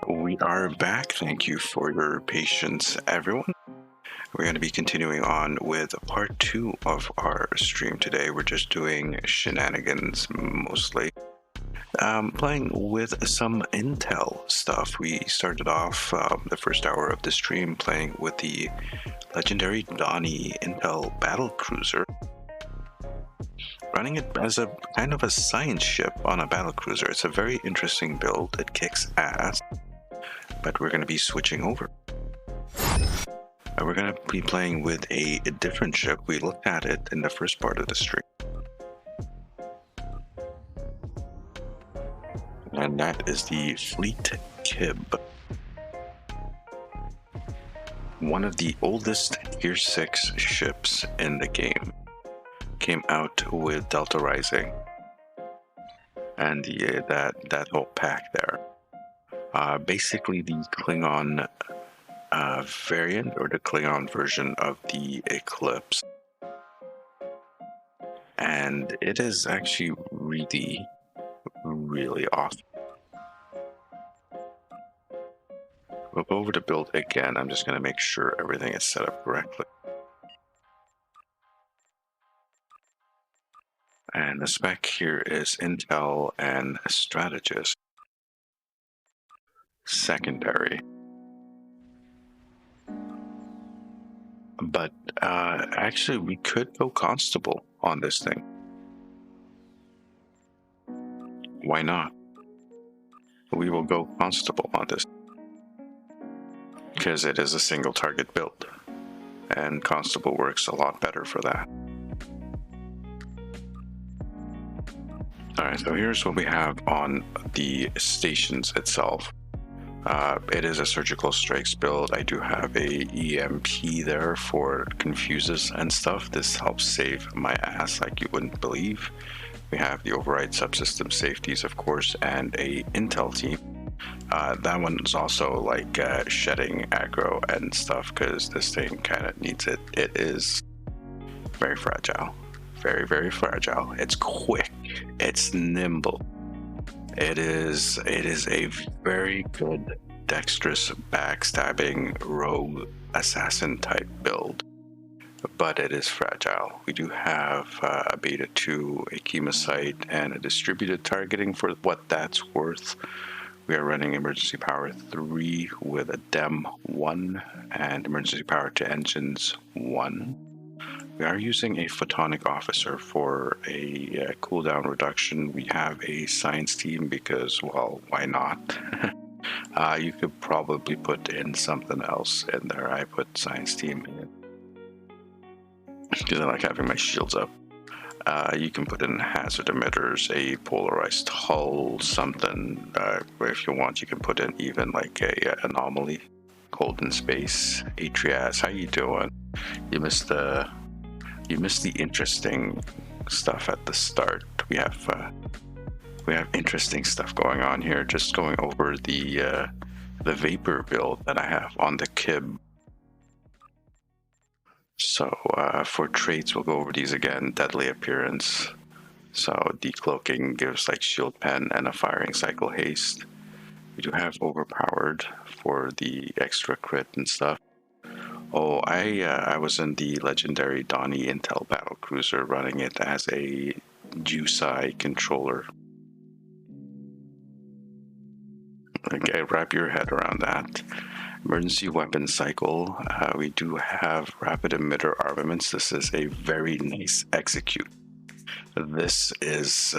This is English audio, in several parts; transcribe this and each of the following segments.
We are back. Thank you for your patience, everyone. We're going to be continuing on with part two of our stream today. We're just doing shenanigans mostly. Playing with some Intel stuff. We started off the first hour of the stream playing with the legendary Donnie Intel battle cruiser, running it as a kind of a science ship on a battle cruiser. It's a very interesting build. It kicks ass, but we're going to be switching over. We're going to be playing with a different ship. We looked at it in the first part of the stream, and that is the Fleet Kib, one of the oldest Tier 6 ships in the game. Came out with Delta Rising and that whole pack there. Basically the Klingon variant, or the Klingon version of the Eclipse, and it is actually really awesome. We'll go over the build again. I'm just going to make sure everything is set up correctly. And the spec here is Intel and Strategist. Secondary. But actually, we could go Constable on this thing. Why not? We will go Constable on this, because it is a single target build, and Constable works a lot better for that. Alright, so here's what we have on the stations itself. It is a surgical strikes build. I do have a EMP there for confuses and stuff. This helps save my ass like you wouldn't believe. We have the override subsystem safeties, of course, and a intel team. That one's also like shedding aggro and stuff, because this thing kind of needs it. It is very fragile. Very fragile. It's quick. It's nimble. It is a very good dexterous backstabbing rogue assassin type build, but it is fragile. We do have a beta 2, a chemosite, and a distributed targeting for what that's worth. We are running emergency power 3 with a DEM 1 and emergency power to engines 1. We are using a photonic officer for a cooldown reduction. We have a science team because, well, why not? You could probably put in something else in there. I put science team in because I like having my shields up. You can put in hazard emitters, a polarized hull, something. If you want, you can put in even like a anomaly, cold in space. Atrias, how you doing? You missed the interesting stuff at the start. We have interesting stuff going on here. Just going over the vapor build that I have on the Kib. So for traits, we'll go over these again. Deadly appearance. So decloaking gives like shield pen and a firing cycle haste. We do have overpowered for the extra crit and stuff. Oh, I was in the legendary Donnie Intel battle cruiser, running it as a Jusai controller. Okay, wrap your head around that. Emergency weapon cycle. We do have rapid emitter armaments. This is a very nice execute. This is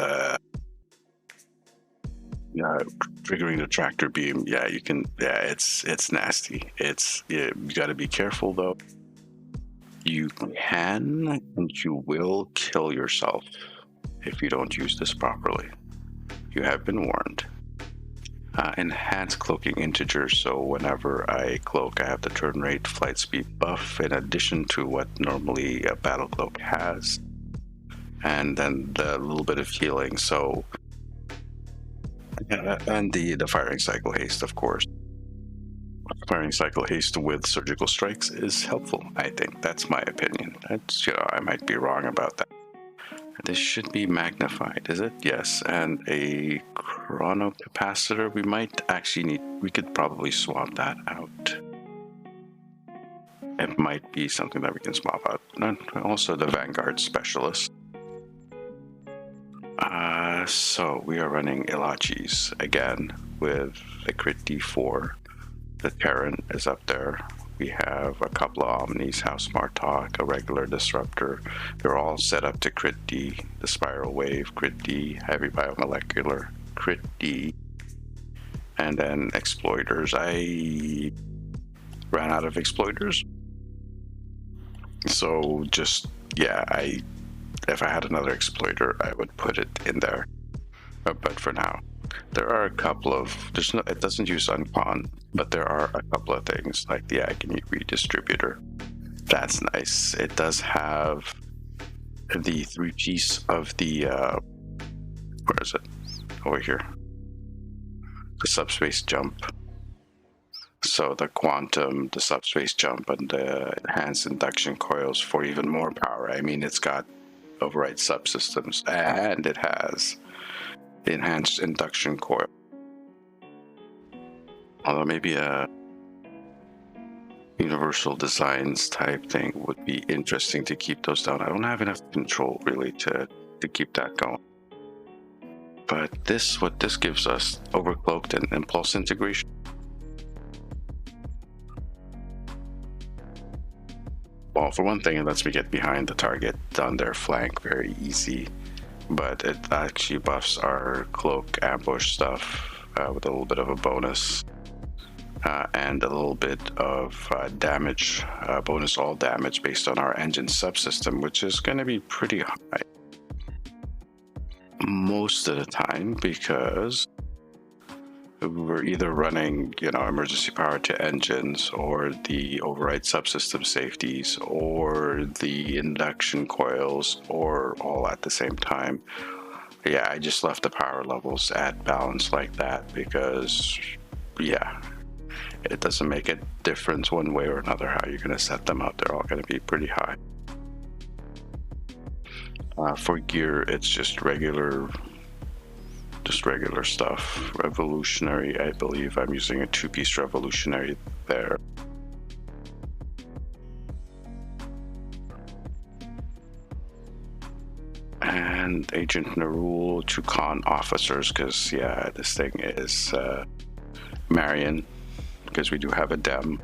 triggering the tractor beam. Yeah, you can. Yeah, it's nasty. You got to be careful though. You can and you will kill yourself if you don't use this properly. You have been warned. Enhanced cloaking integer, so whenever I cloak, I have the turn rate, flight speed buff, in addition to what normally a battle cloak has, and then the little bit of healing. So, and the firing cycle haste, of course. Firing cycle haste with surgical strikes is helpful. I think that's my opinion. That's, I might be wrong about that. This should be magnified, is it? Yes, and a chronocapacitor. We could probably swap that out. It might be something that we can swap out. And also the Vanguard Specialist. So we are running Ilachis again with the crit D4. The Terran is up there. We have a couple of Omnis, House Martok, a regular Disruptor. They're all set up to crit D. The Spiral Wave, crit D. Heavy Biomolecular, crit D. And then Exploiters. I ran out of Exploiters. So just, yeah, if I had another Exploiter, I would put it in there. But for now, there are a couple of, it doesn't use Uncon, but there are a couple of things like the Agony Redistributor. That's nice. It does have the 3-piece of the, where is it? Over here. The subspace jump. So the quantum, the subspace jump, and the enhanced induction coils for even more power. I mean, it's got override subsystems, and it has the enhanced induction coil. Although maybe a universal designs type thing would be interesting to keep those down. I don't have enough control really to keep that going. But what this gives us, overcloaked and impulse integration. Well, for one thing, it lets me get behind the target on their flank very easy. But it actually buffs our cloak ambush stuff with a little bit of a bonus. And a little bit of damage, bonus all damage based on our engine subsystem, which is going to be pretty high most of the time because we're either running, emergency power to engines or the override subsystem safeties or the induction coils or all at the same time. Yeah, I just left the power levels at balance like that because, yeah, it doesn't make a difference one way or another how you're going to set them up. They're all going to be pretty high. For gear, it's just regular stuff. Revolutionary, I believe I'm using a 2-piece revolutionary there. And Agent Narul to con officers, because yeah, this thing is Marion, because we do have a Dem,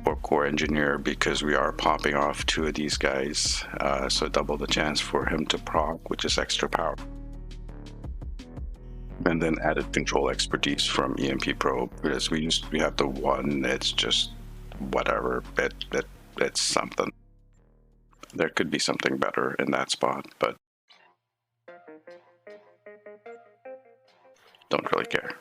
or Core Engineer, because we are popping off 2 of these guys, so double the chance for him to proc, which is extra power. And then added control expertise from EMP Probe, because we have the one, it's just whatever, it's something. There could be something better in that spot, but don't really care.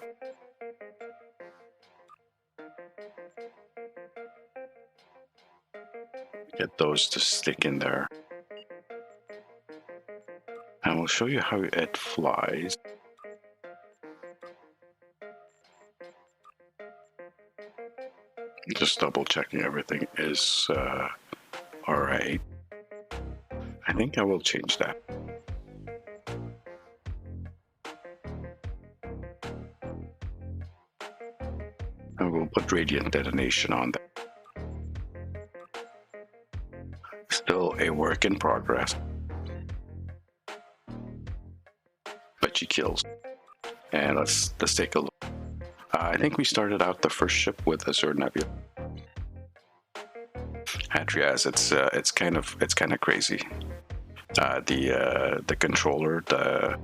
Get those to stick in there. And we'll show you how it flies. Just double checking everything is all right. I think I will change that. And we'll put radiant detonation on that. Still a work in progress. But she kills. And let's take a look. I think we started out the first ship with Azure Nebula. Hadriaz, it's kind of crazy. The controller, the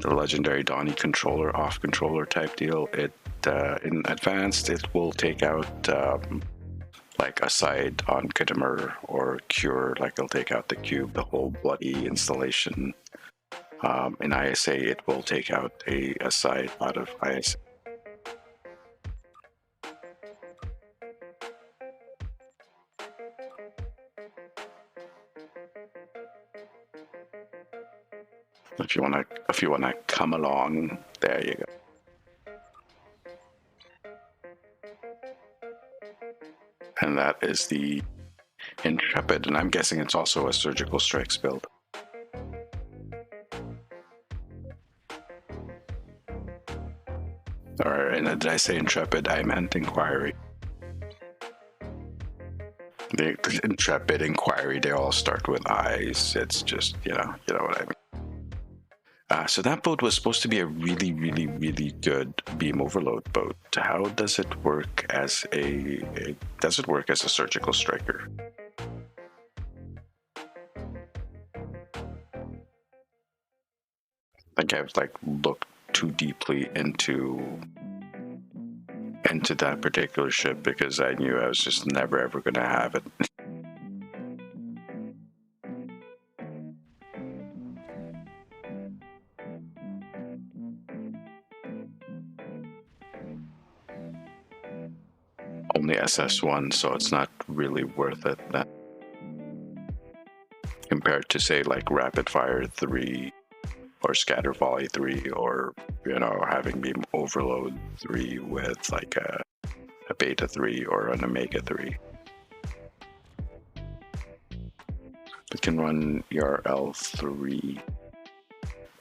legendary Donnie controller, off controller type deal. It in advanced it will take out like a side on Khitomer or Cure, like it'll take out the cube, the whole bloody installation. In ISA, it will take out a side out of ISA. If you wanna come along, there you go. And that is the Intrepid, and I'm guessing it's also a surgical strikes build. Or did I say intrepid? I meant inquiry. The intrepid, inquiry, they all start with I's. It's just, you know what I mean. So that boat was supposed to be a really, really, really good beam overload boat. How does it work as does it work as a surgical striker? I think I've like looked too deeply into that particular ship because I knew I was just never ever going to have it. Only SS1, so it's not really worth it then. Compared to say like Rapid Fire 3 or Scatter Volley 3 or having beam overload 3 with like a Beta 3 or an Omega 3. It can run ERL 3,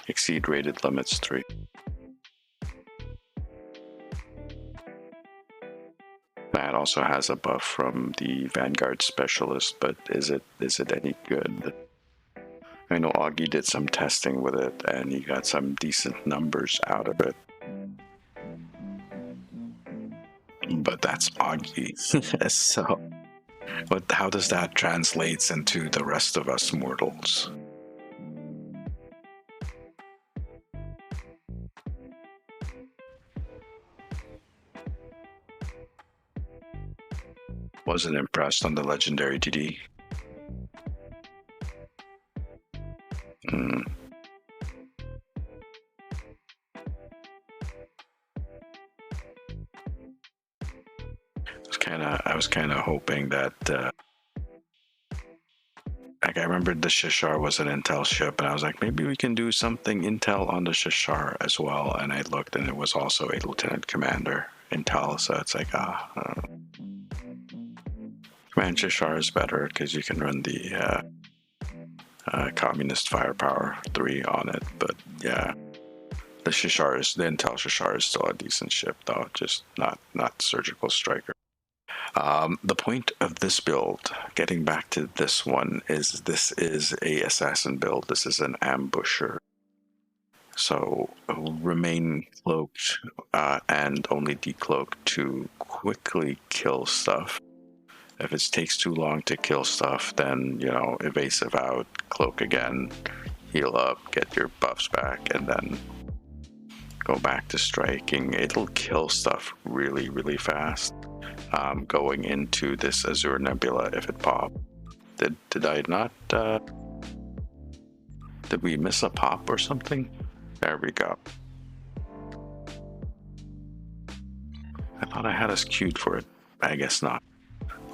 exceed rated limits 3. That also has a buff from the Vanguard Specialist, but is it any good? I know Augie did some testing with it and he got some decent numbers out of it. But that's Augie. So, but how does that translate into the rest of us mortals? Wasn't impressed on the legendary DD. I was kind of hoping that like I remembered the Shishar was an Intel ship, and I was like, maybe we can do something Intel on the Shishar as well. And I looked, and it was also a Lieutenant Commander Intel, so it's like, Command Shishar is better because you can run the Communist Firepower 3 on it. But yeah, the Intel Shishar is still a decent ship, though, just not surgical striker. The point of this build, getting back to this one, is this is a assassin build. This is an ambusher. So remain cloaked and only decloaked to quickly kill stuff. If it takes too long to kill stuff, then, evasive out, cloak again, heal up, get your buffs back, and then go back to striking. It'll kill stuff really, really fast. Going into this Azure Nebula if it popped. Did I not? Did we miss a pop or something? There we go. I thought I had us queued for it. I guess not.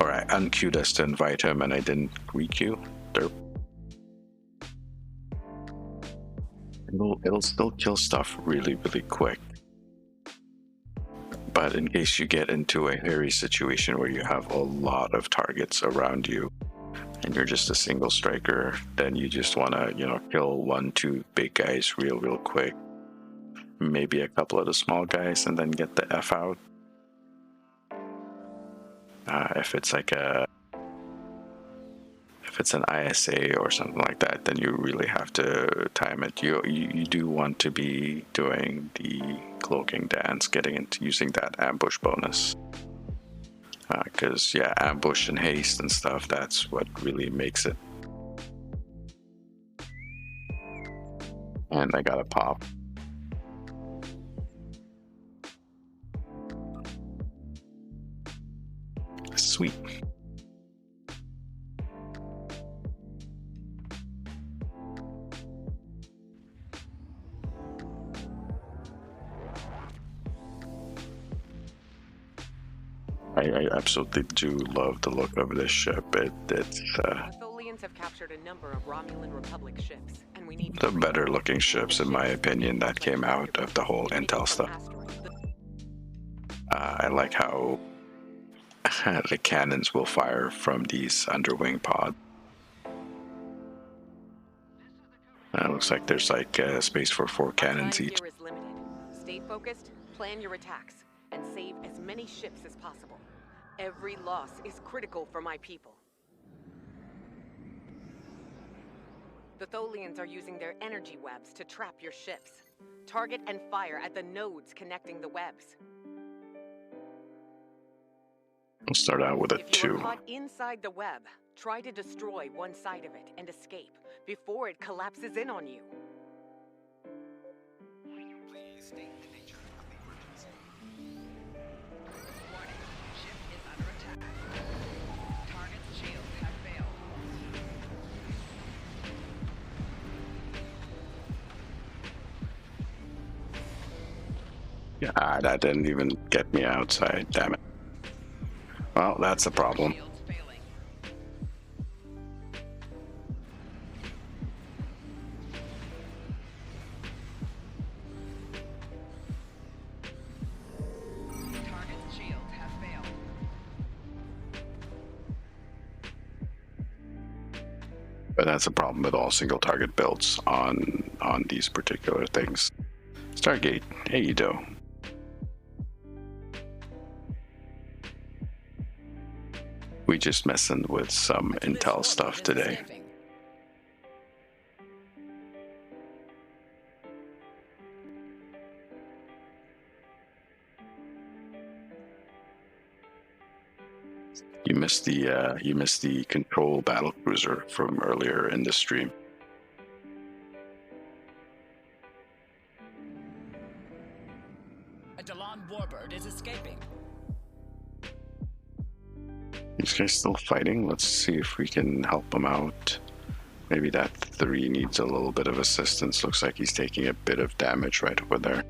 Or I unqueued us to invite him and I didn't requeue. Derp. It'll still kill stuff really, really quick. But in case you get into a hairy situation where you have a lot of targets around you and you're just a single striker, then you just want to, kill 1-2 big guys real quick. Maybe a couple of the small guys and then get the F out. If it's an ISA or something like that, then you really have to time it. You do want to be doing the cloaking dance, getting into using that ambush bonus. Because ambush and haste and stuff, that's what really makes it. And I got a pop. Sweet. I absolutely do love the look of this ship. It's Atholians have captured a number of Romulan Republic ships, and we need the better looking ships, in my opinion, that came out of the whole Intel stuff. I like how the cannons will fire from these underwing pods. It looks like there's like space for 4 cannons each. Stay focused, Plan your attacks and save as many ships as possible. Every loss is critical for my people. The Tholians are using their energy webs to trap your ships. Target and fire at the nodes connecting the webs. We'll start out with a If you 2. are caught inside the web, try to destroy one side of it and escape before it collapses in on you. Please state the nature of the emergency. Warning, ship is under attack. Target's shields have failed. Yeah, that didn't even get me outside, damn it. Well, that's a problem. Shields failing. Target's shields have failed. But that's a problem with all single target builds on these particular things. Stargate, hey you do. We just messing with some intel stuff today. You missed the control battle cruiser from earlier in the stream. A Delon warbird is escaping. These guys still fighting? Let's see if we can help them out. Maybe that 3 needs a little bit of assistance. Looks like he's taking a bit of damage right over there.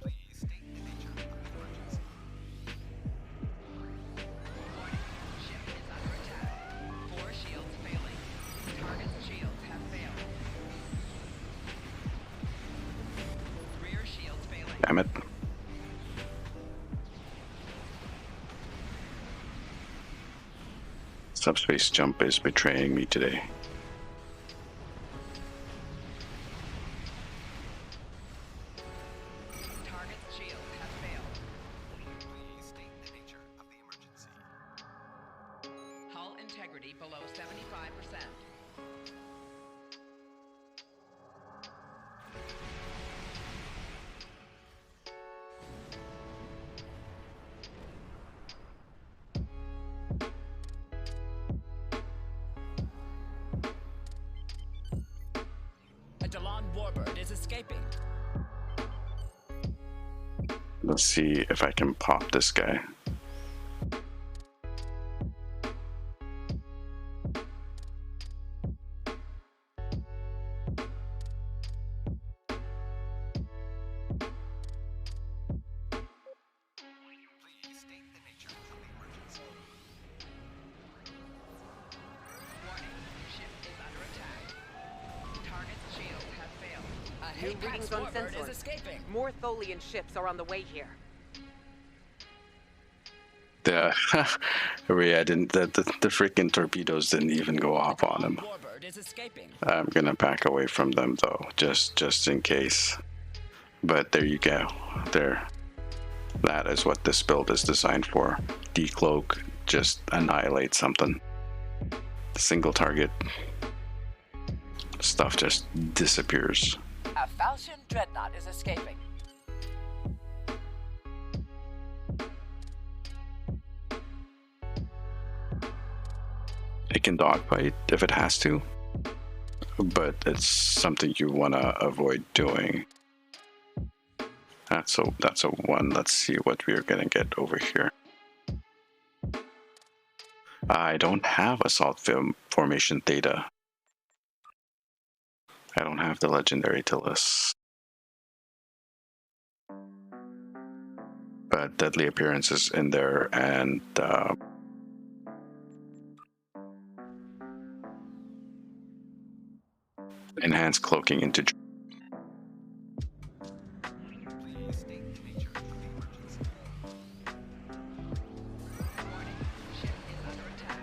Please state the nature of the emergency. Warning, ship is under attack. 4 shields failing. Target's shields have failed. Rear shields failing. Damn it. Subspace jump is betraying me today. Target's shields have failed. Please state the nature of the emergency. Hull integrity below 75%. A Delon warbird is escaping. Let's see if I can pop this guy. Please state the nature of the emergency. Warning, ship is under attack. Target's shields have failed. A New Haypax readings on warbird sensors. is escaping. More Tholian ships are on the way here. The freaking torpedoes didn't even go off on him. Warbird is escaping. I'm gonna back away from them though, just in case. But there you go. There. That is what this build is designed for. Decloak, just annihilate something. Single target. Stuff just disappears. A Falchion dreadnought is escaping. It can dogfight if it has to, but it's something you want to avoid doing. That's a 1. Let's see what we're gonna get over here. I don't have assault formation theta. I don't have the legendary Tillis. But deadly appearance is in there, and enhanced cloaking into. Please state the nature of the emergency. Warning, ship is under attack.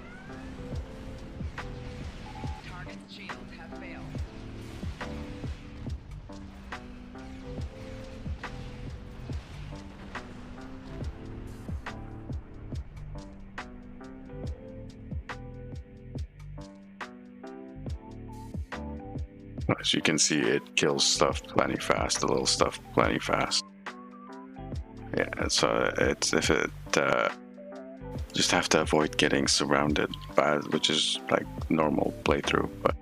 As you can see, it kills stuff plenty fast, the little stuff plenty fast. Yeah, so it's if it just have to avoid getting surrounded by, which is like normal playthrough, but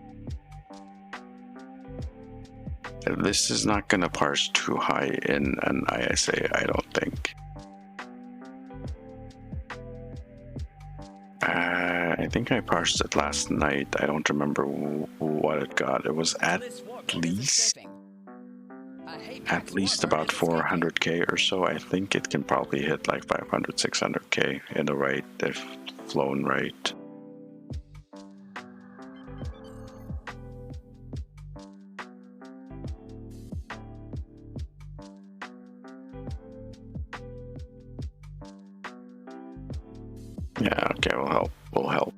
this is not gonna parse too high in an ISA, I don't think. I think I parsed it last night. I don't remember what it got. It was at least about 400k or so. I think it can probably hit like 500, 600k in the right if flown right. Yeah, okay, will help. Will help.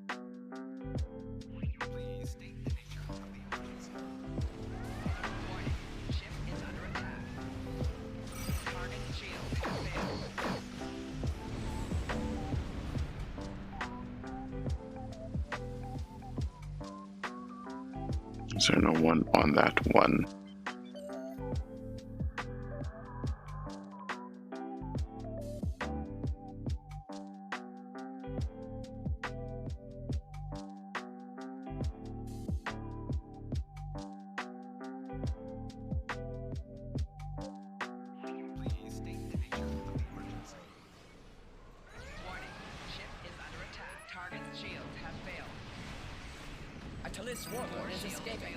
Is there no one on that one? Warlord is escaping.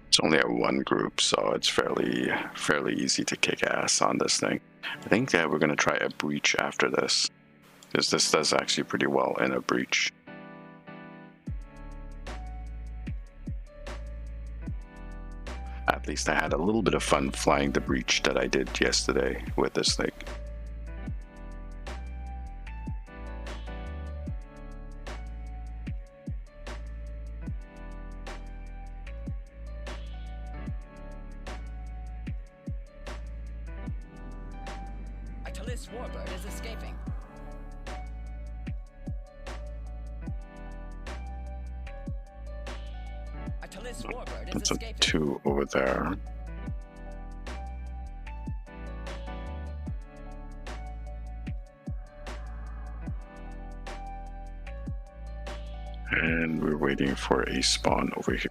It's only a one group, so it's fairly easy to kick ass on this thing. I think that we're gonna try a breach after this, because this does actually pretty well in a breach. At least I had a little bit of fun flying the breach that I did yesterday with this thing. This warbird is escaping. That's a 2 over there. And we're waiting for a spawn over here.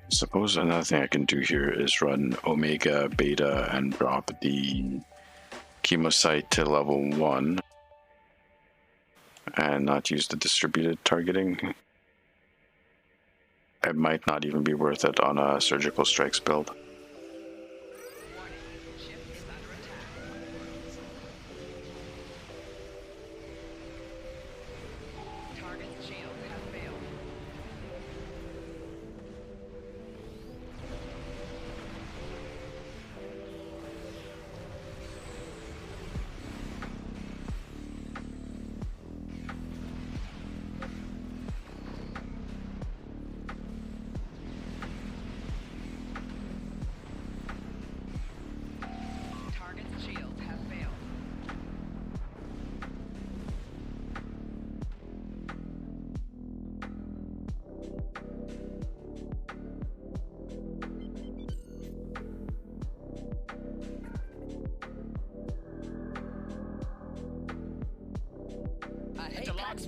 Suppose another thing I can do here is run Omega, Beta, and drop the Chemosite to level 1 and not use the distributed targeting. It might not even be worth it on a surgical strikes build.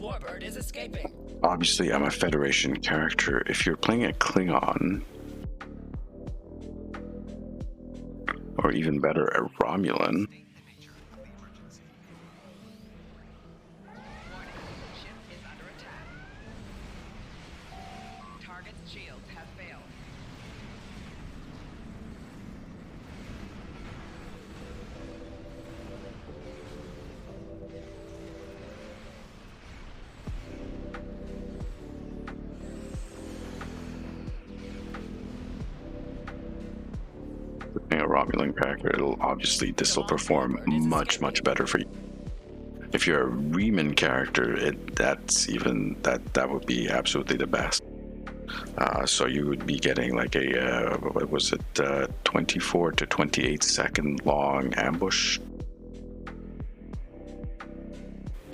Warbird is escaping. Obviously, I'm a Federation character. If you're playing a Klingon, or even better, a Romulan, Romulan character, this will perform much better for you. If you're a Riemann character, that would be absolutely the best. So you would be getting like a 24 to 28 second long ambush,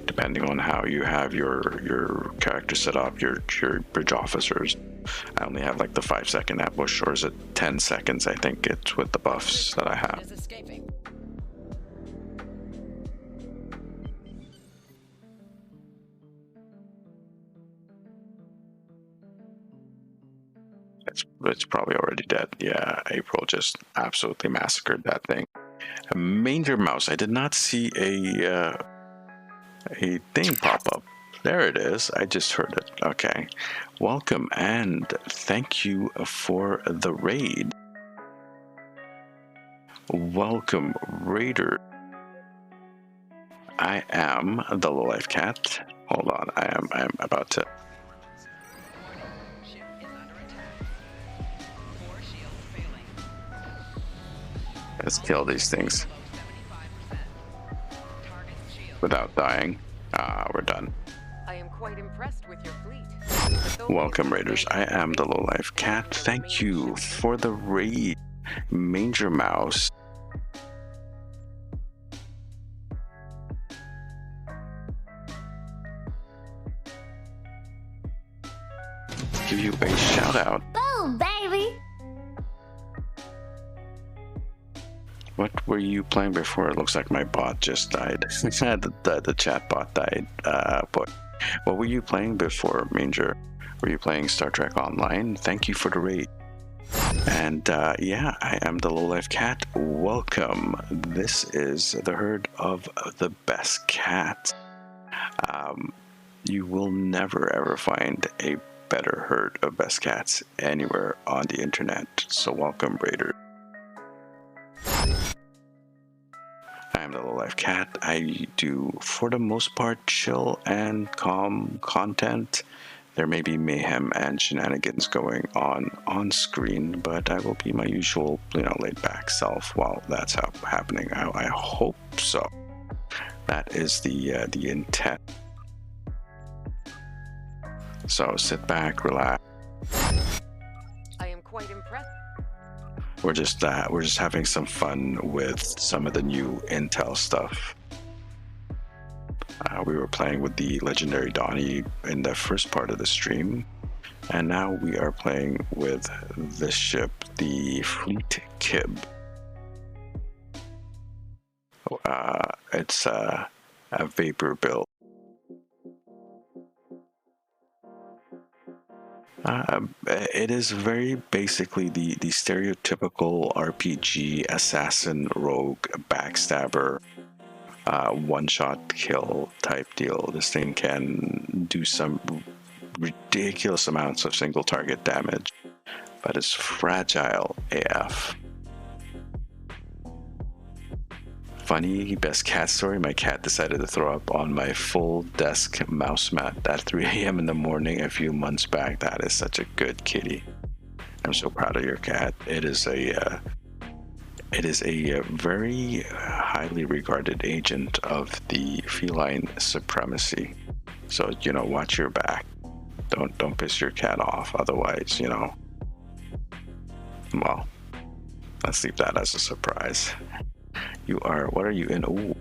depending on how you have your character set up, your bridge officers. I only have like the 5-second ambush, or is it 10 seconds? I think it's with the buffs that I have. It's probably already dead. Yeah, April just absolutely massacred that thing. A Manger Mouse. I did not see a thing pop up. There it is. I just heard it. Okay. Welcome and thank you for the raid. Welcome, Raider. I am the Low-Life Cat. Hold on. I am about to. Ship is under attack. 4 shields failing. Let's kill these things Below 75%. Target's shield. without dying. We're done. I am quite impressed with your fleet. Welcome, Raiders. I am the Low-Life Cat. Thank you for the raid, Manger Mouse. Give you a shout out. Boom, baby! What were you playing before? It looks like my bot just died. the chat bot died. But what were you playing before, Manger? Were you playing Star Trek Online? Thank you for the raid. And yeah, I am the Low-Life Cat. Welcome. This is the herd of the best cat. You will never ever find a better herd of best cats anywhere on the internet. So welcome, Raider. I am the Low-Life Cat. I do, for the most part, chill and calm content. There may be mayhem and shenanigans going on screen, but I will be my usual, laid back self while that's happening. I hope so. That is the intent. So sit back, relax. I am quite impressed. We're just having some fun with some of the new intel stuff. We were playing with the legendary Donnie in the first part of the stream, and now we are playing with this ship, the Fleet Kib. It's a vapor build. It is very basically the stereotypical RPG assassin, rogue, backstabber, one-shot kill type deal. This thing can do some ridiculous amounts of single target damage, but it's fragile AF. Funny best cat story, my cat decided to throw up on my full desk mouse mat at 3 a.m. in the morning a few months back. That is such a good kitty. I'm so proud of your cat. It is a very highly regarded agent of the feline supremacy. So, watch your back. Don't piss your cat off. Otherwise, well, let's leave that as a surprise. What are you in? Oh,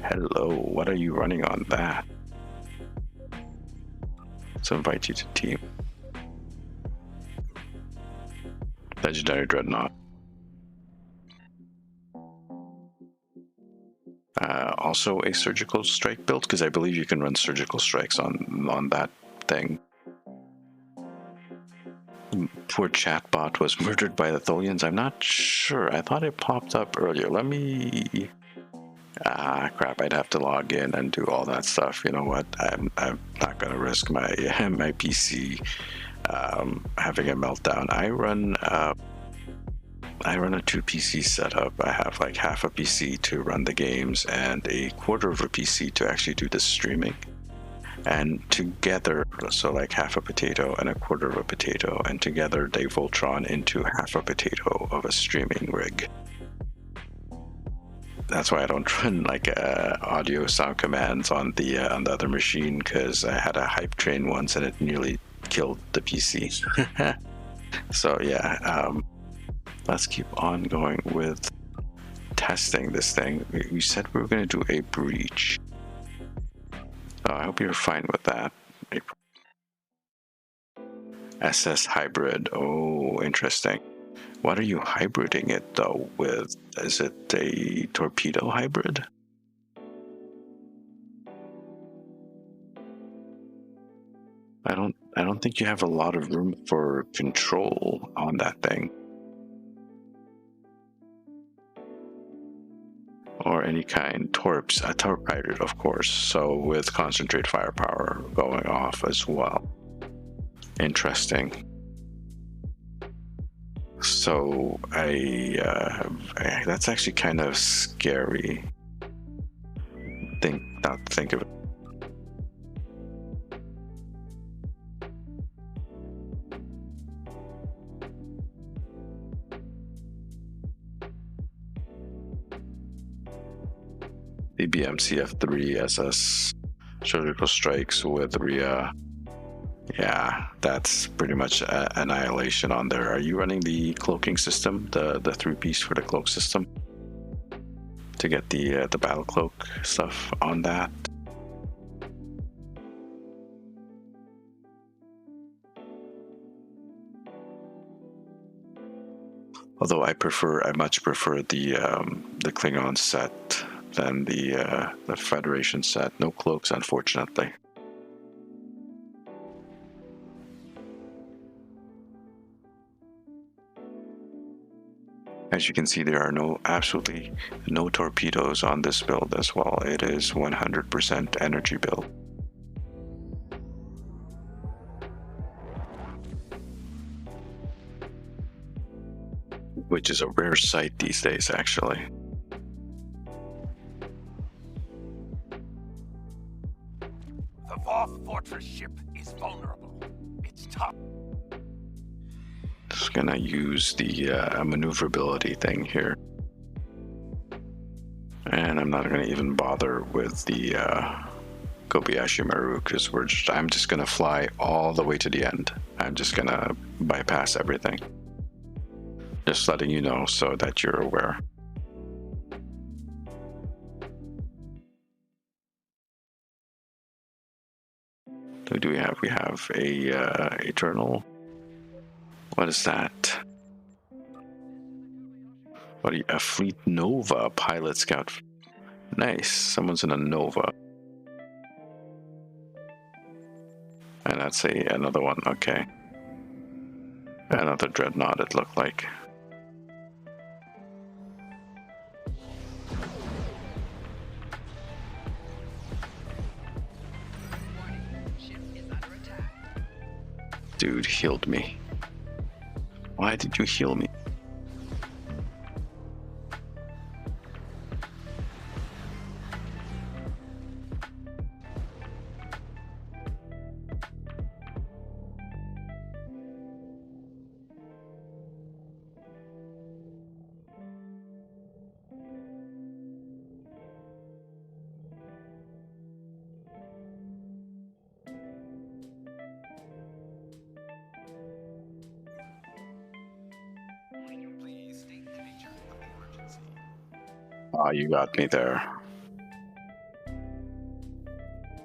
hello. What are you running on that? So invite you to team. Legendary Dreadnought. Also a surgical strike build, because I believe you can run surgical strikes on that thing. Poor chatbot was murdered by the Tholians. I'm not sure. I thought it popped up earlier. Let me... crap. I'd have to log in and do all that stuff. You know what? I'm not going to risk my my PC having a meltdown. I run a 2 PC setup. I have like half a PC to run the games and a quarter of a PC to actually do the streaming. And together, so like half a potato and a quarter of a potato, and together they Voltron into half a potato of a streaming rig. that's why I don't run like audio sound commands on the other machine, because I had a hype train once and it nearly killed the PC. So yeah, let's keep on going with testing this thing. We said we were going to do a breach. I hope you're fine with that. SS hybrid. Oh, interesting. What are you hybriding it though with? Is it a torpedo hybrid? I don't think you have a lot of room for control on that thing. Or any kind. Torps, a torp hybrid, of course. So with concentrate firepower going off as well. Interesting. So that's actually kind of scary. Not to think of it. The BMCF3 SS surgical strikes with RIA. Yeah, that's pretty much annihilation on there. Are you running the cloaking system, the 3-piece for the cloak system, to get the battle cloak stuff on that? Although I much prefer the Klingon set than the Federation set. No cloaks, unfortunately. As you can see, there are absolutely no torpedoes on this build as well. It is 100% energy build. Which is a rare sight these days, actually. The Voth Fortress ship is vulnerable. It's tough. Just gonna use the maneuverability thing here. And I'm not gonna even bother with the Kobayashi Maru, because I'm just gonna fly all the way to the end. I'm just gonna bypass everything. Just letting you know so that you're aware. Who do we have? We have a Eternal. What is that? What are you? A Fleet Nova pilot scout. Nice. Someone's in a Nova. And that's another one. Okay. Another dreadnought, it looked like. Dude healed me. Why did you heal me? Oh, you got me there.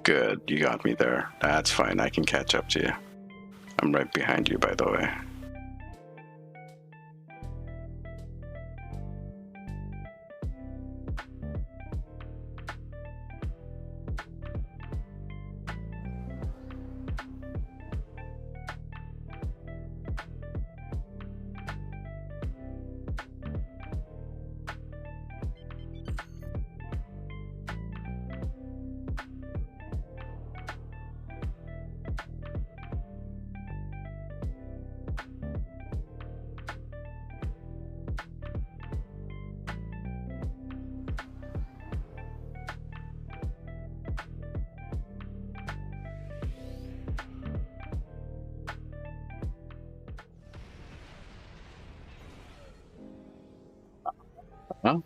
Good, you got me there. That's fine, I can catch up to you. I'm right behind you, by the way.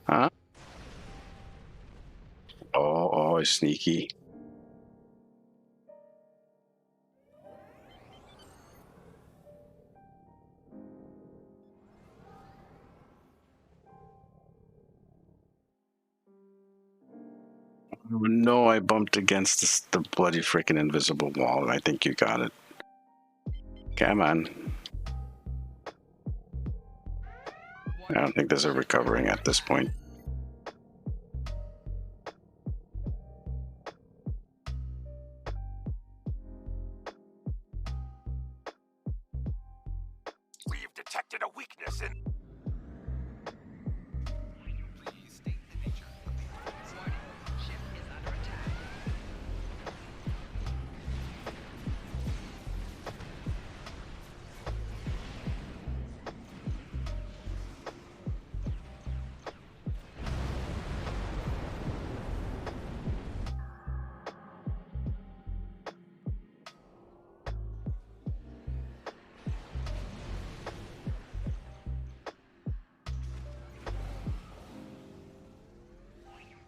Huh? always sneaky. No, I bumped against the bloody freaking invisible wall. I think you got it. Come on. I don't think there's a recovering at this point. We've detected a weakness in. Please state the nature of the emergency. Warning, ship is under attack.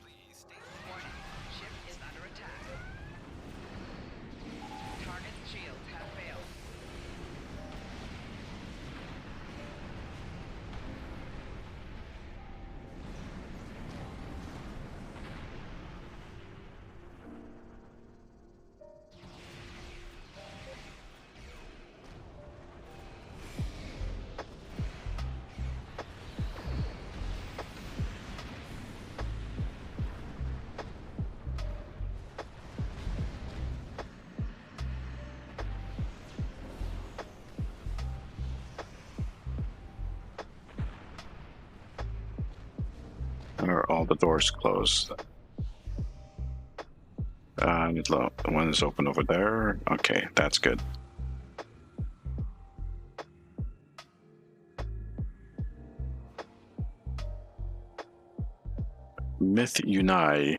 Please state the warning. Ship is under attack. Target's shields have failed. Are all the doors closed? The one is open over there. Okay, that's good. Myth Unai.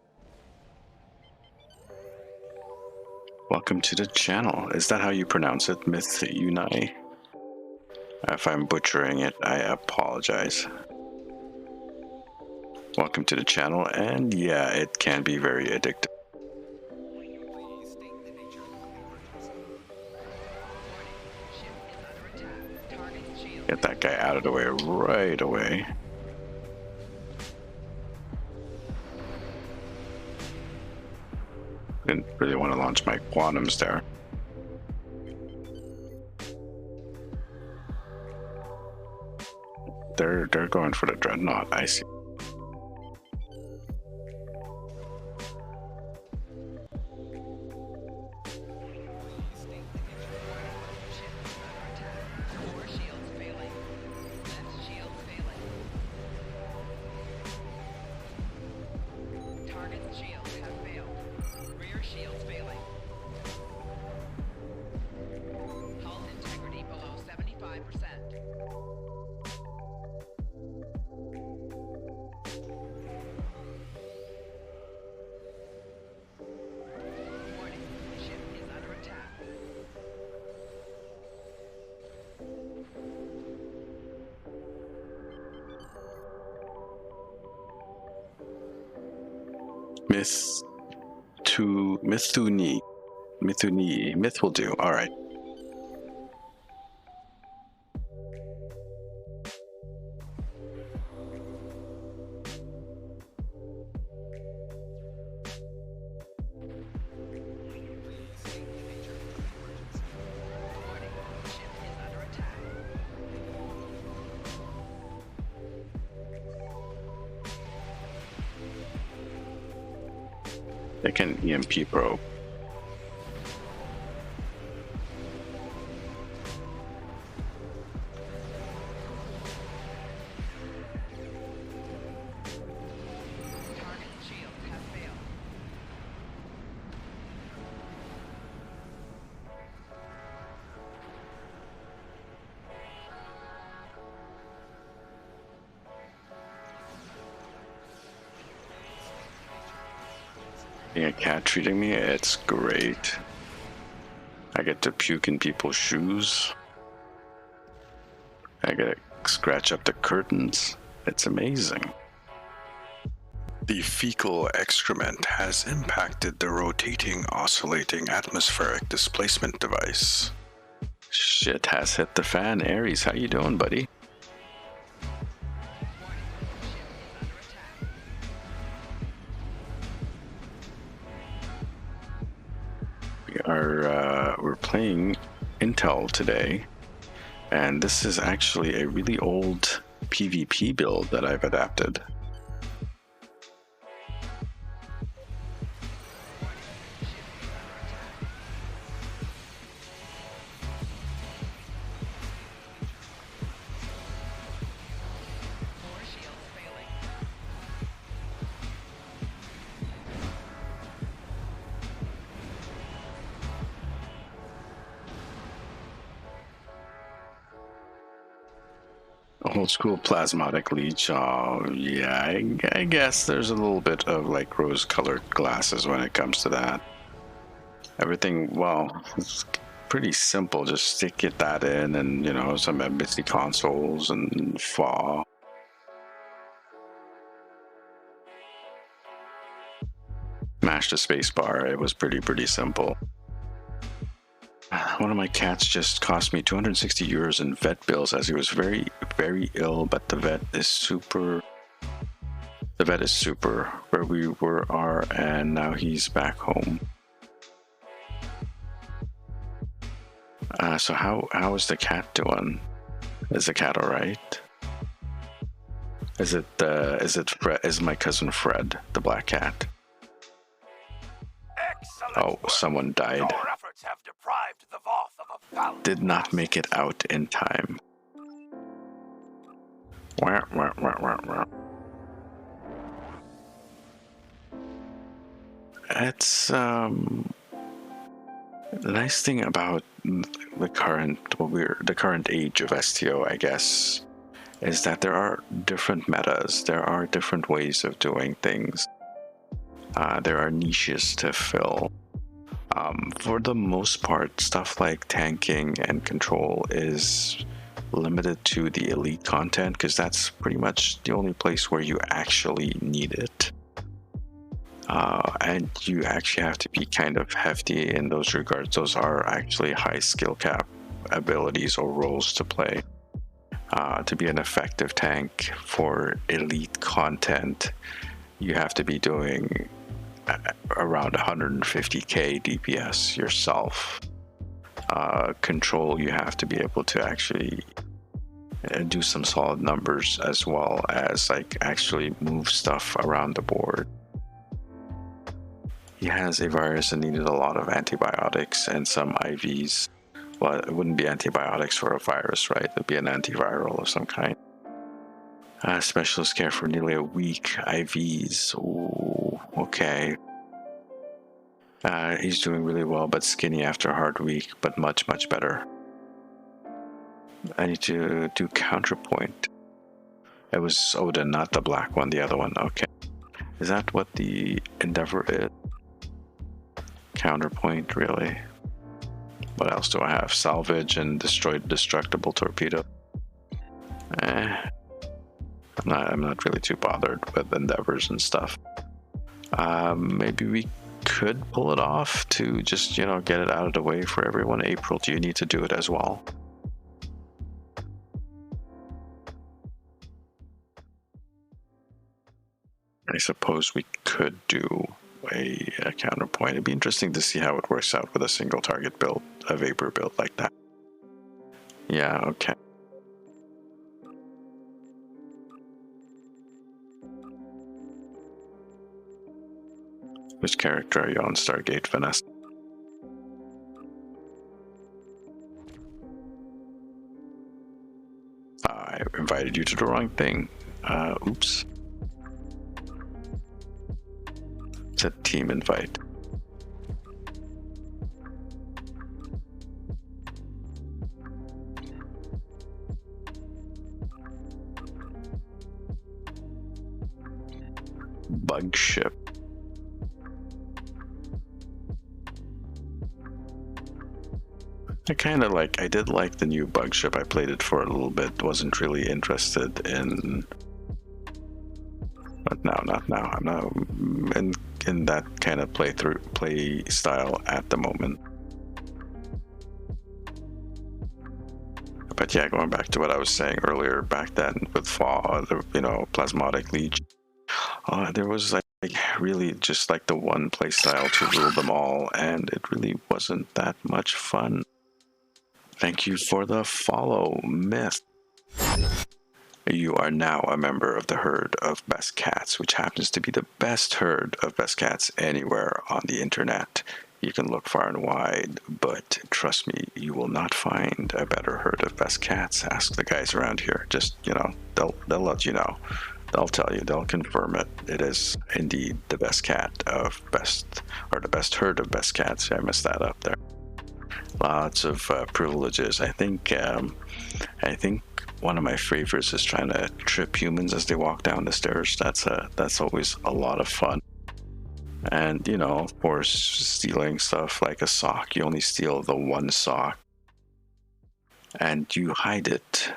Welcome to the channel. Is that how you pronounce it? Myth Unai? If I'm butchering it, I apologize. Welcome to the channel, and yeah, it can be very addictive. Please state the nature of the emergency. Warning, ship is under attack. Target's shields. Get that guy out of the way right away. Didn't really want to launch my quantums there. They're going for the dreadnought, I see. Please state the nature. Warning, ship is under attack. Core shields failing. Left shields failing. Target's shields have failed. Rear shields failing. Hull integrity below 75%. Warning, ship is under attack. Myth will do. All right. Please state the nature of the emergency. Warning, ship is under attack. They can EMP probe. Target's shields have failed. Being a cat treating me, it's great. I get to puke in people's shoes. I get to scratch up the curtains. It's amazing. The fecal excrement has impacted the rotating, oscillating atmospheric displacement device. Shit has hit the fan. Ares, how you doing, buddy? We're playing Intel today, and this is actually a really old PvP build that I've adapted. Old school plasmatic leech. Oh, yeah, I guess there's a little bit of like rose-colored glasses when it comes to that. Everything, well, it's pretty simple. Just stick that in, and you know, some embassy consoles and FAW. Mash the space bar. It was pretty simple. One of my cats just cost me 260 euros in vet bills as he was very ill, but the vet is super where we are, and now he's back home. So how is the cat doing? Is the cat all right? Is it Fred? Is my cousin Fred the black cat? Excellent Oh, work. someone died. Your efforts have deprived the Voth of a valuable Did not asset. make it out in time. Wah, wah, wah, wah, wah. It's the nice thing about the current age of STO, I guess, is that there are different metas. There are different ways of doing things. There are niches to fill. For the most part, stuff like tanking and control is limited to the elite content because that's pretty much the only place where you actually need it. And you actually have to be kind of hefty in those regards. Those are actually high skill cap abilities or roles to play. To be an effective tank for elite content, you have to be doing around 150k DPS yourself. Control, you have to be able to actually do some solid numbers as well as like actually move stuff around the board. He has a virus and needed a lot of antibiotics and some IVs. Well, it wouldn't be antibiotics for a virus, right? It'd be an antiviral of some kind. Specialist care for nearly a week. IVs. Ooh, okay. He's doing really well, but skinny after a hard week, but much better. I need to do counterpoint. It was Odin, not the black one, the other one. Okay. Is that what the endeavor is? Counterpoint, really? What else do I have? Salvage and destructible torpedo. I'm not really too bothered with endeavors and stuff. Maybe we could pull it off to just, you know, get it out of the way for everyone. April, do you need to do it as well? I suppose we could do a counterpoint. It'd be interesting to see how it works out with a single target build, a vapor build like that. Yeah, okay. Which character are you on, Stargate, Vanessa? I invited you to the wrong thing. Oops. It's a team invite. Bug ship. I did like the new bug ship. I played it for a little bit, wasn't really interested in Not now. I'm not in that kind of play style at the moment. But yeah, going back to what I was saying earlier, back then with plasmatic leech, there was like really just like the one play style to rule them all, and it really wasn't that much fun. Thank you for the follow, Myth. You are now a member of the herd of best cats, which happens to be the best herd of best cats anywhere on the internet. You can look far and wide, but trust me, you will not find a better herd of best cats. Ask the guys around here. Just, they'll let you know. They'll tell you, they'll confirm it. It is indeed the best the best herd of best cats. I messed that up there. Lots of privileges. I think one of my favorites is trying to trip humans as they walk down the stairs. That's always a lot of fun. And of course, stealing stuff like a sock. You only steal the one sock, and you hide it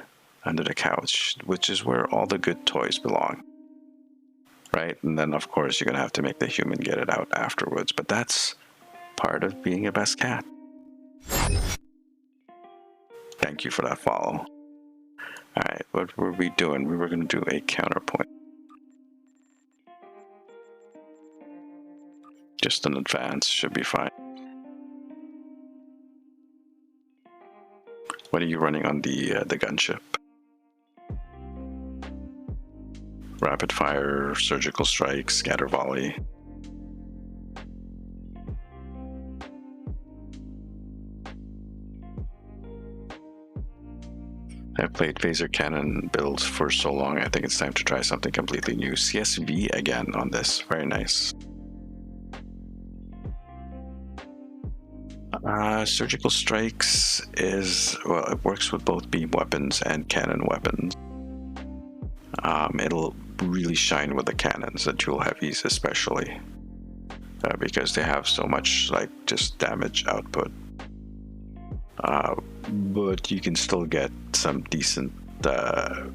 under the couch, which is where all the good toys belong, right? And then of course you're gonna have to make the human get it out afterwards, but that's part of being a best cat. Thank you for that follow. All right, what were we doing? We were going to do a counterpoint. Just an advance should be fine. What are you running on the gunship? Rapid fire, surgical strike, scatter volley. I've played phaser cannon builds for so long, I think it's time to try something completely new. CSV again on this, very nice. Surgical strikes it works with both beam weapons and cannon weapons. It'll really shine with the cannons, the dual heavies especially, because they have so much just damage output. But you can still get some decent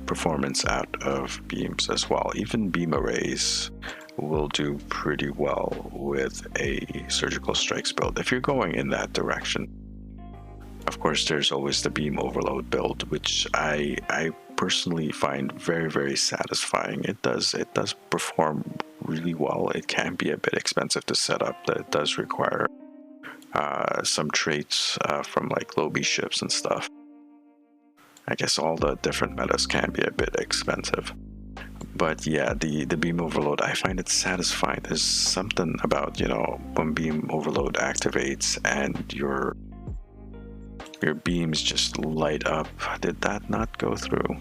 performance out of beams as well. Even beam arrays will do pretty well with a surgical strikes build if you're going in that direction. Of course, there's always the beam overload build, which I personally find very, very satisfying. It does perform really well. It can be a bit expensive to set up. That does require some traits from lobby ships and stuff. I guess all the different metas can be a bit expensive. But yeah, the beam overload, I find it satisfying. There's something about, when beam overload activates and your beams just light up. Did that not go through?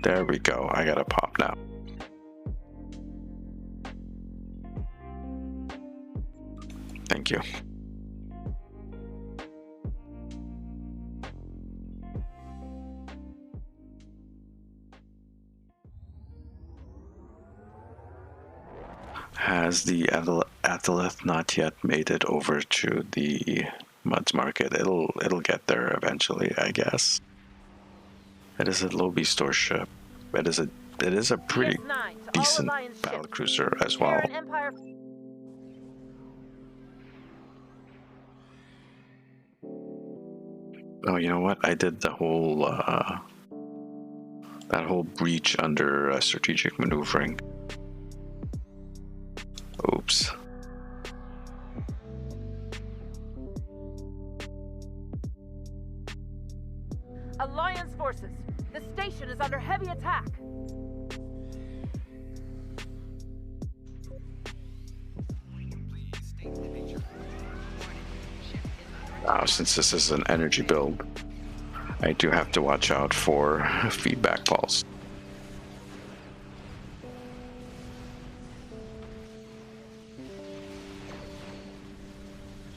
There we go. I got a pop now. Thank you. Has the Athalith not yet made it over to the Muds Market? It'll get there eventually, I guess. It is a lobby store ship. It is a pretty decent battle cruiser as well. Oh, you know what? I did the whole that whole breach under strategic maneuvering. Oops. Alliance forces, the station is under heavy attack. Since this is an energy build, I do have to watch out for feedback pulse.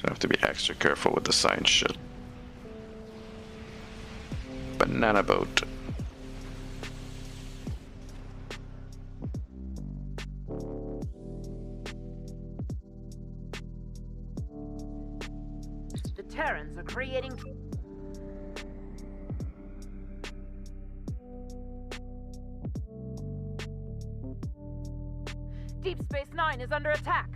So I have to be extra careful with the science shit. Banana boat. The Terrans are creating... Deep Space Nine is under attack.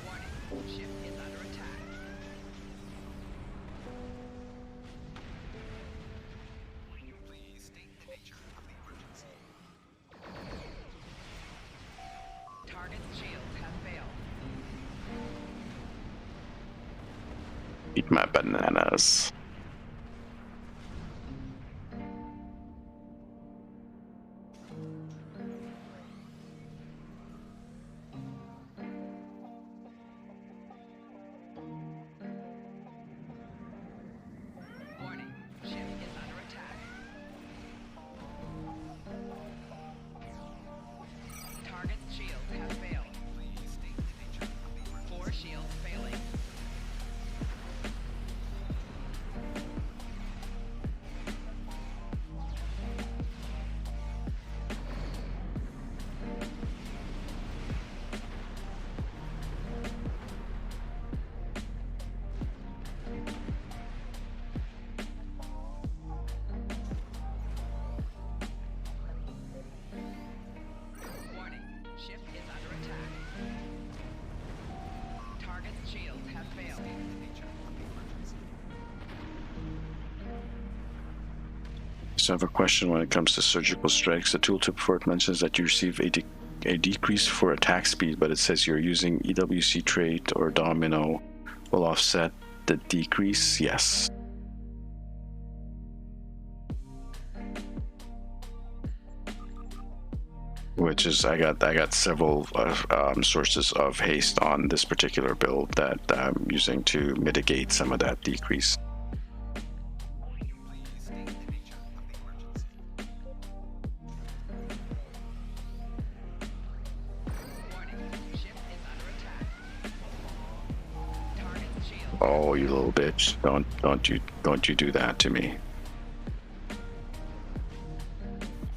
Warning, ship is under attack. Please state the nature of the emergency. Target's shields have failed. Eat my bananas. Warning, ship is under attack. Target's shields have failed. Please state the nature of the emergency. 4 shields failing. Warning, ship is under attack. Target's shields have failed. Nature of the emergency. So I have a question when it comes to surgical strikes. The tooltip for it mentions that you receive a decrease for attack speed, but it says you're using EWC trait or domino will offset the decrease. Yes. Which is I got several sources of haste on this particular build that I'm using to mitigate some of that decrease. Please state the nature of the emergency. Warning, ship is under attack. Target's shield. Oh, you little bitch! Don't you do that to me!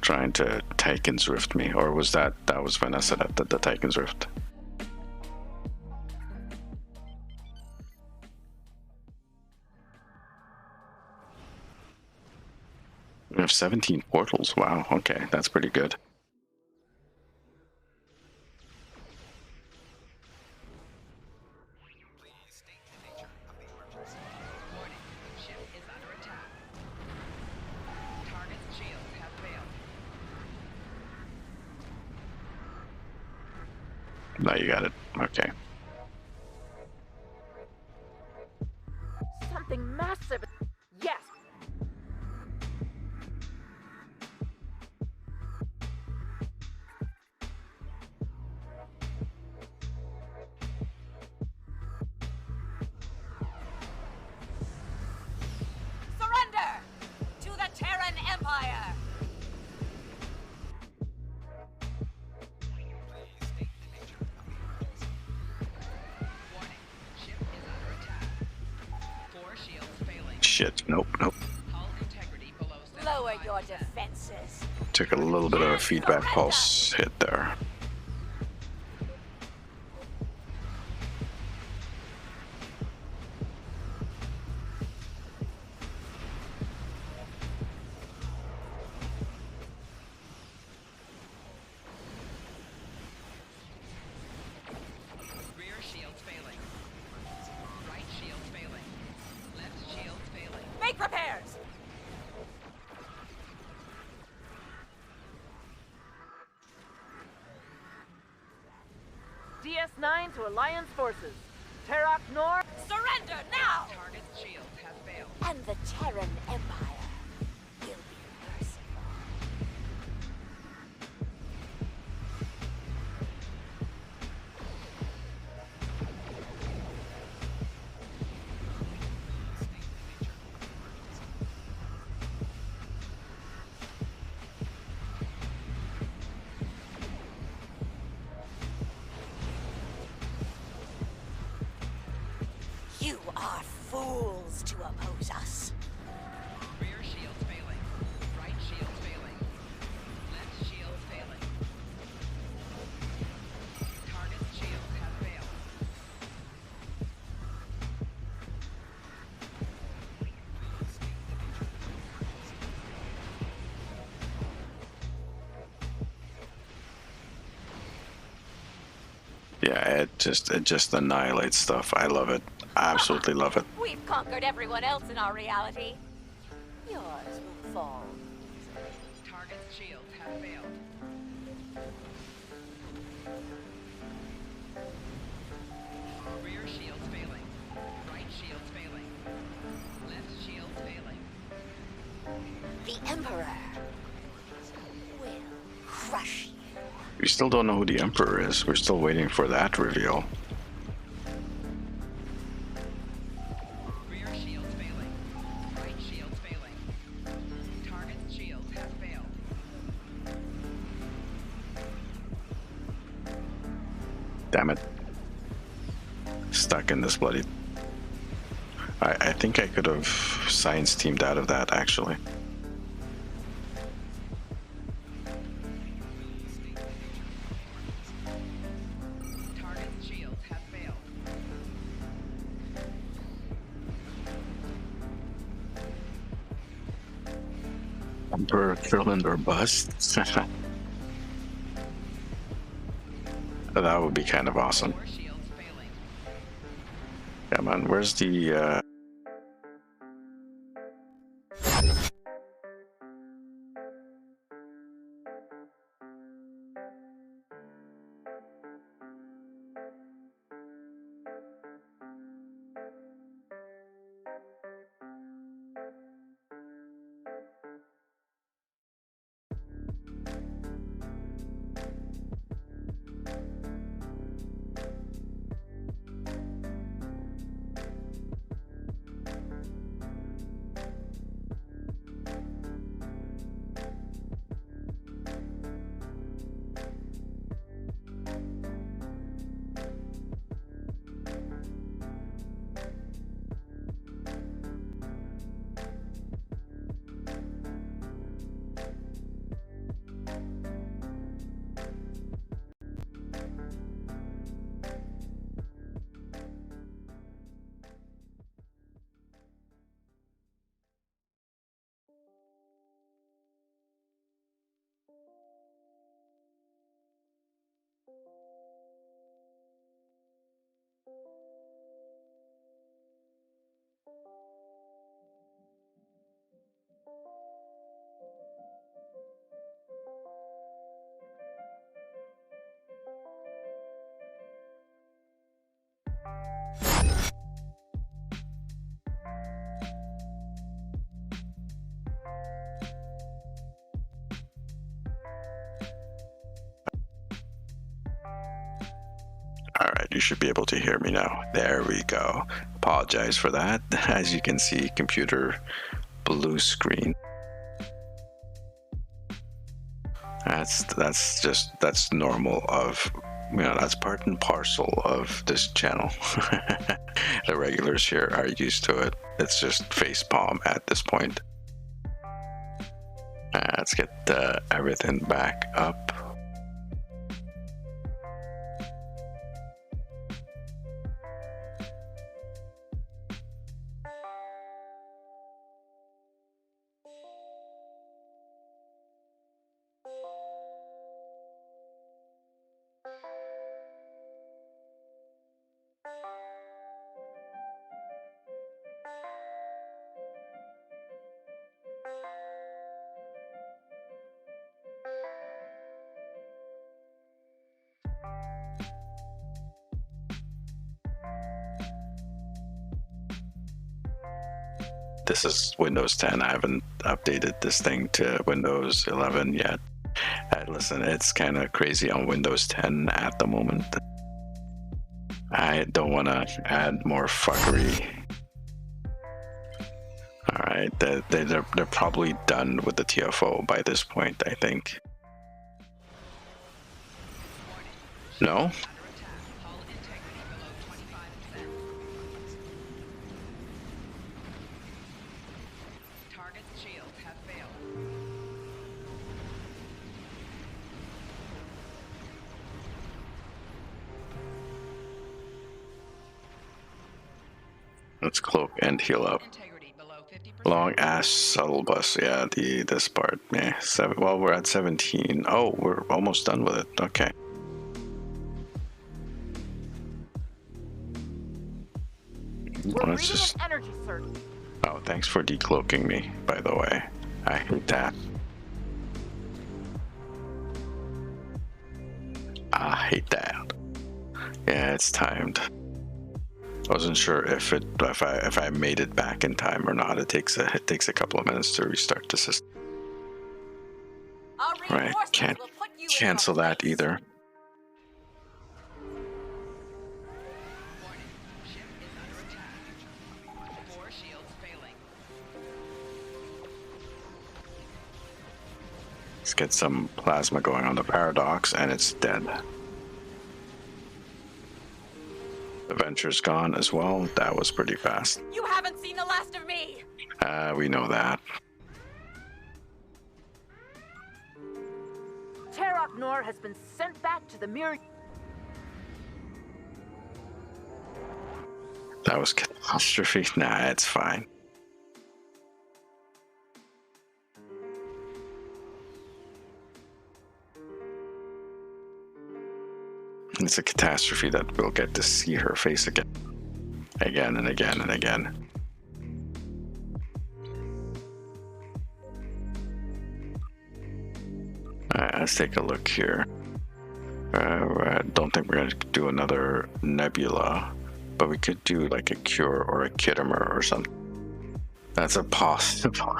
Trying to Titan's Rift me, or was that was Vanessa that did the Titan's Rift? We have 17 portals. Wow. Okay, that's pretty good. Please state the nature of the emergency. Warning, ship is under attack. Target's shields have failed. Now you got it. Okay. Something massive. Yes. Surrender to the Terran Empire! Please state the nature of the emergency. Warning, ship is under attack. 4 shields failing. Shit. Nope. Hull integrity below 75%. Lower your defenses. Took a little bit of a feedback pulse hit there. Rear shields failing. Right shield failing. Left shield failing. Make repairs! DS9 to Alliance forces. Terrak Nor. Surrender now! Target's shields have failed. And the Terran Empire will be merciful. You are fools to oppose us. Rear shields failing. Right shield failing. Left shield failing. Yeah, it just annihilates stuff. I love it. I absolutely love it. We've conquered everyone else in our reality. Yours will fall. Target's shields have failed. Rear shields failing. Right shields failing. Left shields failing. The Emperor will crush you. We still don't know who the Emperor is. We're still waiting for that reveal. Rear shields failing. Right shields failing. Target's shields have failed. Damn it. Stuck in this bloody... I think I could have science teamed out of that, actually. Target's shields have failed. Emperor Krillin or bust? That would be kind of awesome. Four shields failing. Come on, where's the... Alright, you should be able to hear me now. There we go. Apologize for that. As you can see, computer blue screen. That's normal of, that's part and parcel of this channel. The regulars here are used to it. It's just facepalm at this point. Let's get everything back up. This is Windows 10. I haven't updated this thing to Windows 11 yet. Listen, it's kind of crazy on Windows 10 at the moment. I don't want to add more fuckery. Alright, they're probably done with the TFO by this point, I think. No? Let's cloak and heal up. Long ass shuttle bus. Yeah, this part. Yeah, well, we're at 17. Oh, we're almost done with it. Okay. We're Let's reading just... an energy surge. Oh, thanks for decloaking me, by the way. I hate that. I hate that. Yeah, it's timed. I wasn't sure if I made it back in time or not. It takes a couple of minutes to restart the system. Our Right, reinforcements can't will put you in cancel your that place. either. Warning. Ship is under attack. 4 shields failing. Let's get some plasma going on the paradox, and it's dead. The Venture's gone as well. That was pretty fast. You haven't seen the last of me. We know that. Terok Nor has been sent back to the mirror. That was catastrophe. Nah, it's fine. It's a catastrophe that we'll get to see her face again. Again and again and again. Alright, let's take a look here. I don't think we're going to do another nebula, but we could do like a cure or a Kittimer or something. That's a possible.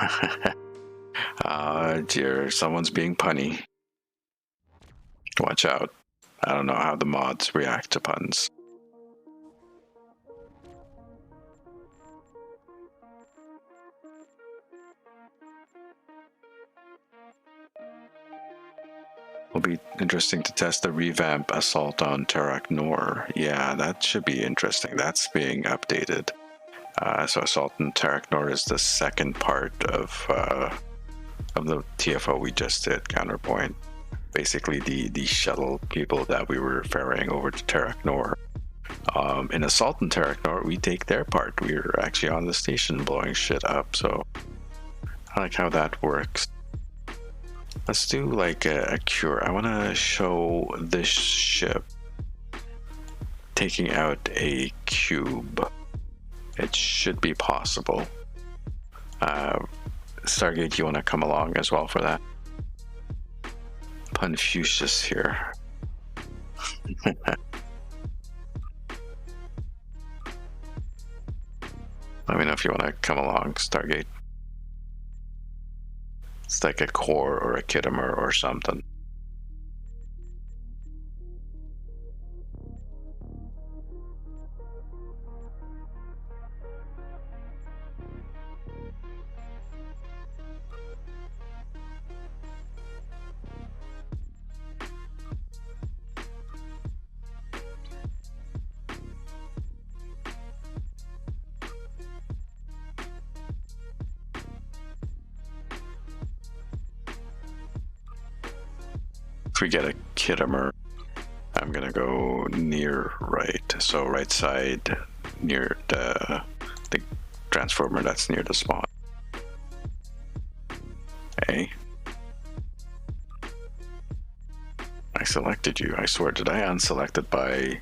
Dear, someone's being punny. Watch out. I don't know how the mods react to puns. Will be interesting to test the revamp assault on Terok Nor. Yeah, that should be interesting. That's being updated. So assault on Terok Nor is the second part of the TFO we just did, Counterpoint. Basically the shuttle people that we were ferrying over to Terok Nor. In assault on Terok Nor, we take their part. We were actually on the station blowing shit up, so I like how that works. Let's do like a cure. I want to show this ship taking out a cube. It should be possible. Stargate, you want to come along as well for that? Confucius here. Let me know if you want to come along, Stargate. It's like a core or a Kittimer or something. If we get a Kittimer, I'm gonna go near right. So right side near the transformer that's near the spawn. Okay. I selected you. I swear, did I unselect it by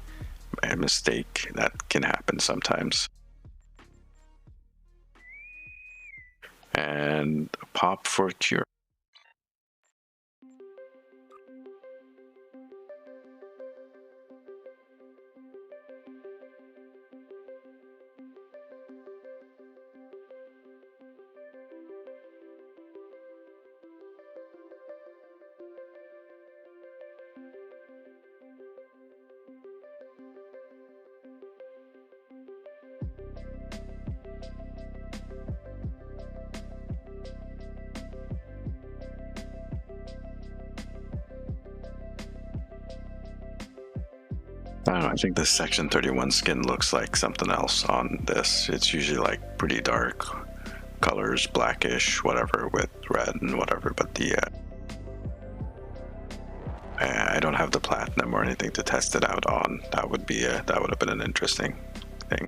a mistake? That can happen sometimes. And pop for cure. I don't know, I think the Section 31 skin looks like something else on this. It's usually like pretty dark colors, blackish, whatever, with red and whatever, but the I don't have the platinum or anything to test it out on. That would have been an interesting thing.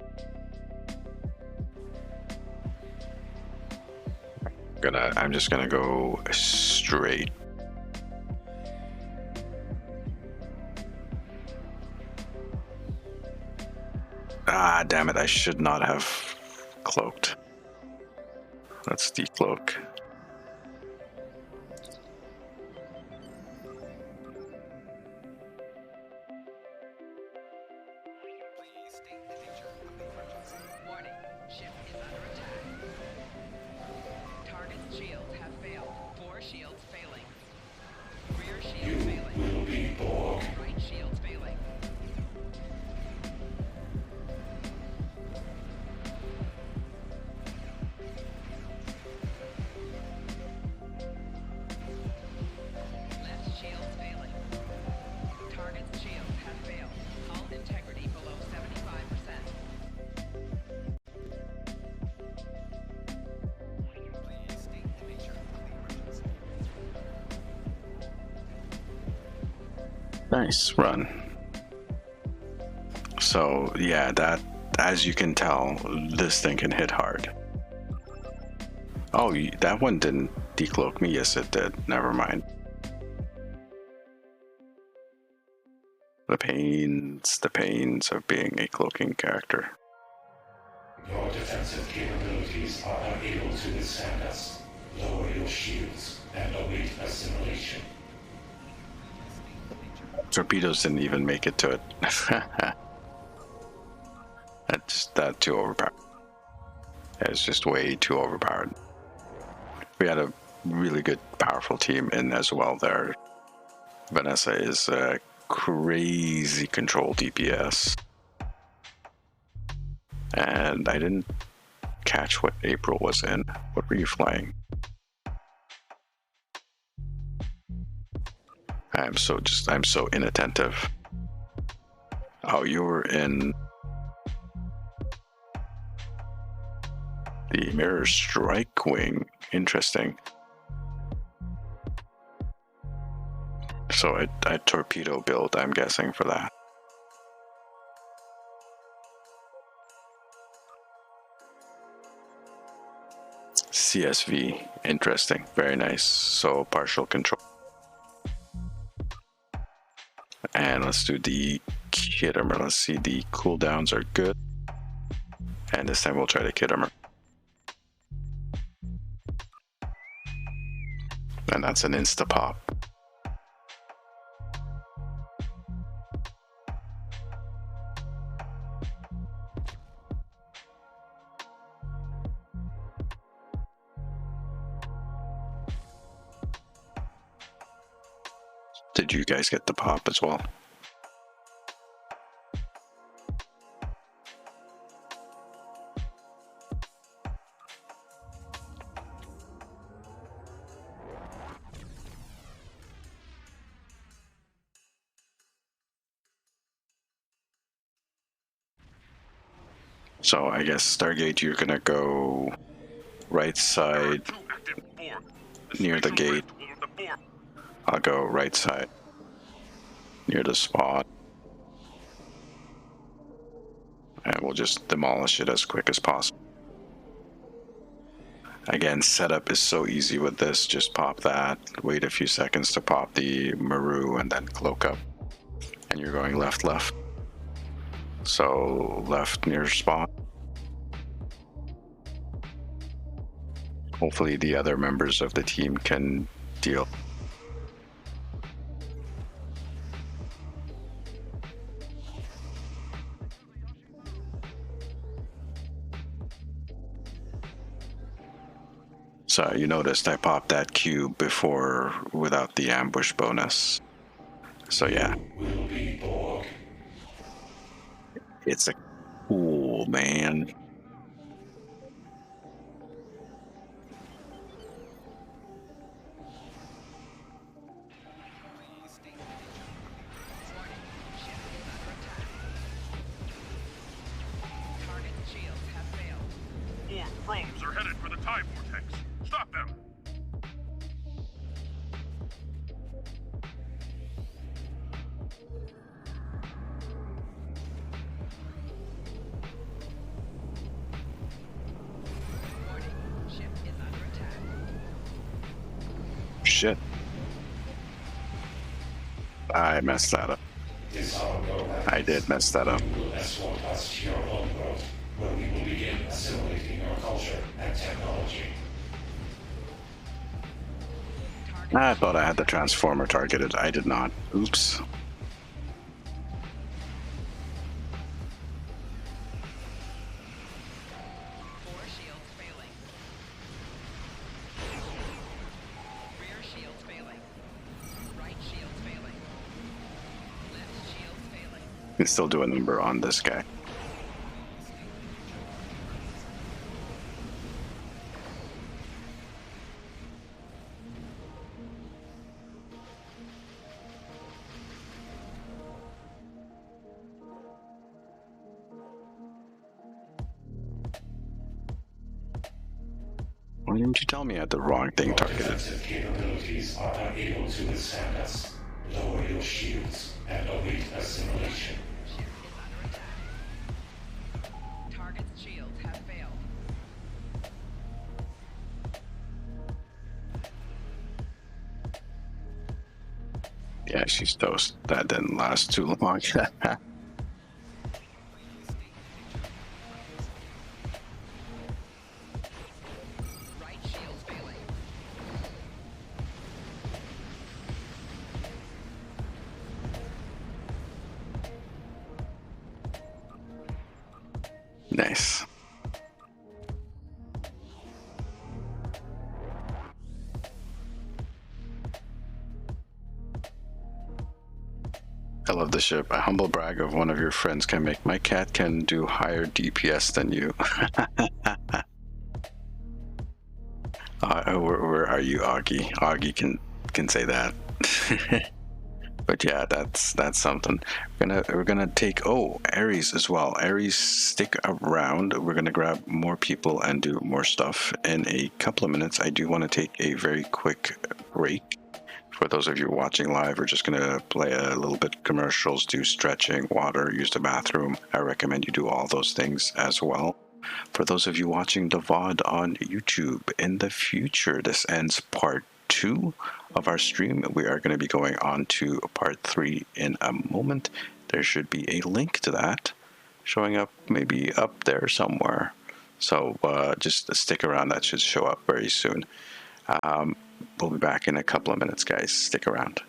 I'm just gonna go straight. Ah, damn it, I should not have cloaked. Let's decloak. Please state the nature of the emergency. Warning, ship is under attack. Target's shields have failed. 4 shields failing. Rear shields failing. Will be Borg. Right shields failing. Left shields failing. Target's shields have failed. Hull integrity below 75%. Please state the nature of the emergency. Nice run. So yeah, that, as you can tell, this thing can hit hard. Oh, that one didn't decloak me. Yes, it did. Never mind. The pains of being a cloaking character. Your defensive capabilities are unable to withstand us. Lower your shields and await assimilation. Torpedoes didn't even make it to it. That too overpowered. It's just way too overpowered. We had a really good, powerful team in as well there. Vanessa is a crazy control DPS. And I didn't catch what April was in. What were you flying? I'm so inattentive. Oh, you were in the Mirror Strike Wing. Interesting. So a torpedo build, I'm guessing, for that. CSV, interesting, very nice. So partial control. And let's do the kit armor. Let's see, the cooldowns are good. And this time we'll try the kit armor. And that's an insta pop. Did you guys get the pop as well? So I guess Stargate, you're gonna go right side near the gate. I'll go right side near the spot. And we'll just demolish it as quick as possible. Again, setup is so easy with this. Just pop that, wait a few seconds to pop the Maru, and then cloak up. And you're going left. So left near spot. Hopefully the other members of the team can deal. So you noticed I popped that cube before without the ambush bonus. So yeah. Will be Borg. It's a cool, man. Target's shields have failed. More drones are headed for the TIE vortex. Stop them! Warning, ship is under attack. Shit. I messed that up. Disarm your weapons. I did mess that up. You will escort us to your home world, where we will begin assimilating your culture and technology. I thought I had the transformer targeted. I did not. Oops. Four shields failing. Rear shields failing. Right shields failing. Left shields failing. You can still do a number on this guy. Why didn't you tell me I had the wrong thing Your targeted? defensive capabilities are unable to withstand us. Lower your shields and await assimilation. Ship is under attack. Target's shields have failed. Yeah, she's toast. That didn't last too long. Right shields failing. Nice. I love the ship. A humble brag of one of your friends can make my cat can do higher DPS than you. Where are you, Augie? Augie can say that. But yeah, that's something. We're gonna take Ares as well. Ares, stick around. We're gonna grab more people and do more stuff in a couple of minutes. I do want to take a very quick break. For those of you watching live, we're just gonna play a little bit commercials, do stretching, water, use the bathroom. I recommend you do all those things as well. For those of you watching the VOD on YouTube, in the future, this ends part 2 of our stream. We are going to be going on to part 3 in a moment. There should be a link to that showing up maybe up there somewhere. So just stick around. That should show up very soon. We'll be back in a couple of minutes, guys. Stick around.